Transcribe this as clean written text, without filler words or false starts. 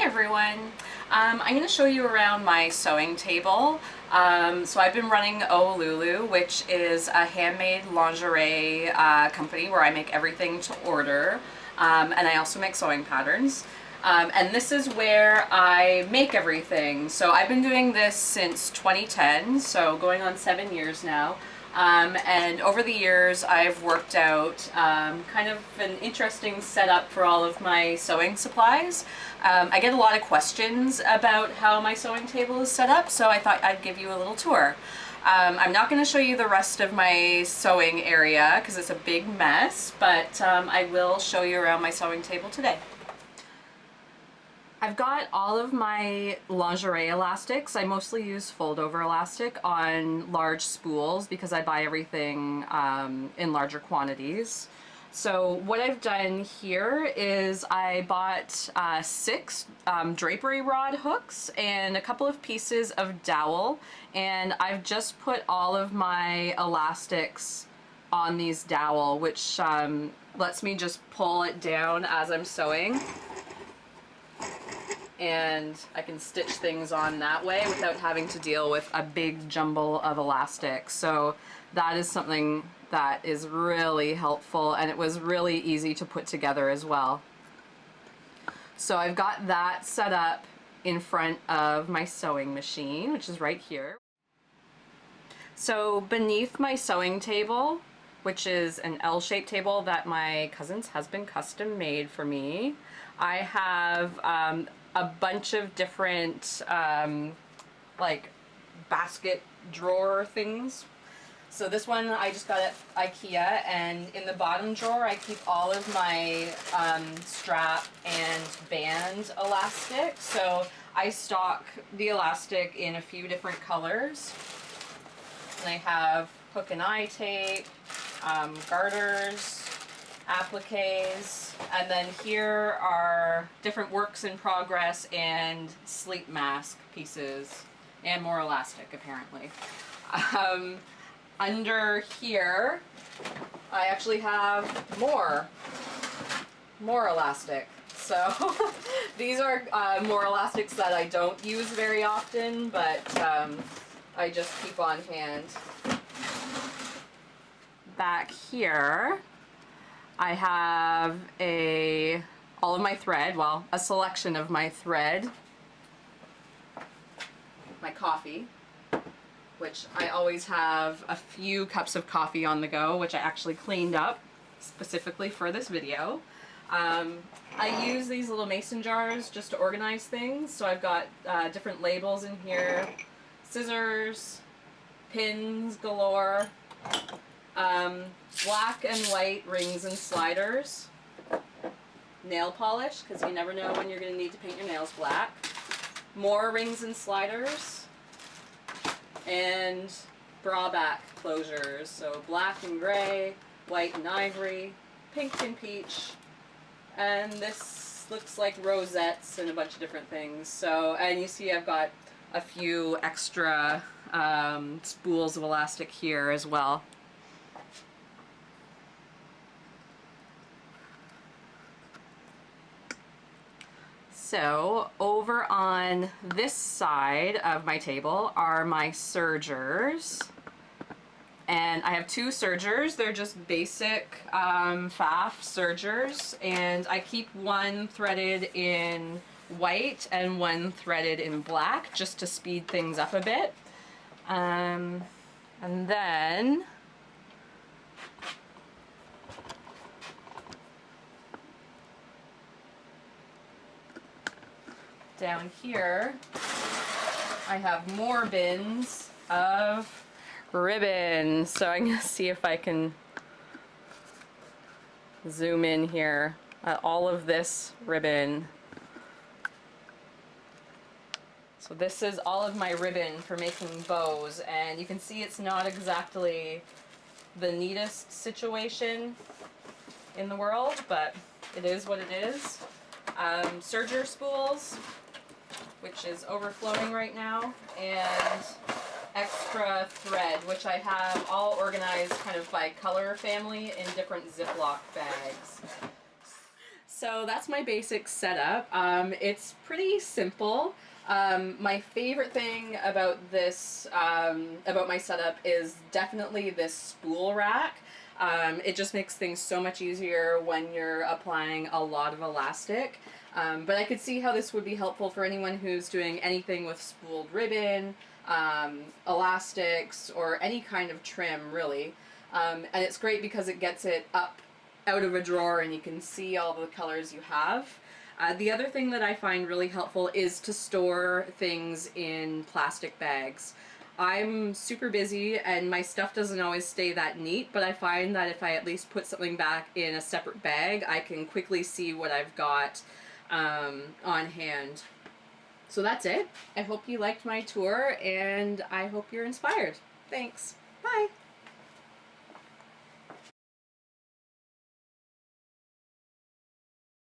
everyone. I'm going to show you around my sewing table. So I've been running Oh Lulu, which is a handmade lingerie company where I make everything to order, and I also make sewing patterns. And this is where I make everything. So I've been doing this since 2010, so going on 7 years now. And over the years I've worked out kind of an interesting setup for all of my sewing supplies. I get a lot of questions about how my sewing table is set up, so I thought I'd give you a little tour. I'm not going to show you the rest of my sewing area because it's a big mess, but I will show you around my sewing table today. I've got all of my lingerie elastics. I mostly use fold over elastic on large spools because I buy everything in larger quantities. So what I've done here is I bought 6 drapery rod hooks and a couple of pieces of dowel, and I've just put all of my elastics on these dowel, which lets me just pull it down as I'm sewing. And I can stitch things on that way without having to deal with a big jumble of elastic. So that is something that is really helpful, and it was really easy to put together as well. So I've got that set up in front of my sewing machine, which is right here. So beneath my sewing table, which is an L-shaped table that my cousin's husband custom made for me, I have a bunch of different like basket drawer things. So this one I just got at IKEA, and in the bottom drawer I keep all of my strap and band elastic. So I stock the elastic in a few different colors. And I have hook and eye tape, garters, appliques, and then here are different works in progress and sleep mask pieces, and more elastic apparently. Under here I actually have more elastic. So these are more elastics that I don't use very often, but I just keep on hand. Back here I have all of my thread, well, a selection of my thread, my coffee, which I always have a few cups of coffee on the go, which I actually cleaned up specifically for this video. I use these little mason jars just to organize things, so I've got different labels in here, scissors, pins galore, black and white rings and sliders, nail polish, because you never know when you're going to need to paint your nails black, more rings and sliders, and bra back closures, so black and gray, white and ivory, pink and peach, and this looks like rosettes and a bunch of different things. So, and you see I've got a few extra spools of elastic here as well. So over on this side of my table are my sergers, and I have 2 sergers. They're just basic faff sergers, and I keep one threaded in white and one threaded in black just to speed things up a bit. And then down here I have more bins of ribbon. So I'm gonna see if I can zoom in here at all of this ribbon. So this is all of my ribbon for making bows, and you can see it's not exactly the neatest situation in the world, but it is what it is. Serger spools, which is overflowing right now, and extra thread, which I have all organized kind of by color family in different Ziploc bags. So that's my basic setup. It's pretty simple. My favorite thing about this, about my setup, is definitely this spool rack. It just makes things so much easier when you're applying a lot of elastic. But I could see how this would be helpful for anyone who's doing anything with spooled ribbon, elastics, or any kind of trim, really. And it's great because it gets it up out of a drawer and you can see all the colors you have. The other thing that I find really helpful is to store things in plastic bags. I'm super busy and my stuff doesn't always stay that neat, but I find that if I at least put something back in a separate bag, I can quickly see what I've got on hand. So that's it. I hope you liked my tour and I hope you're inspired. Thanks. Bye.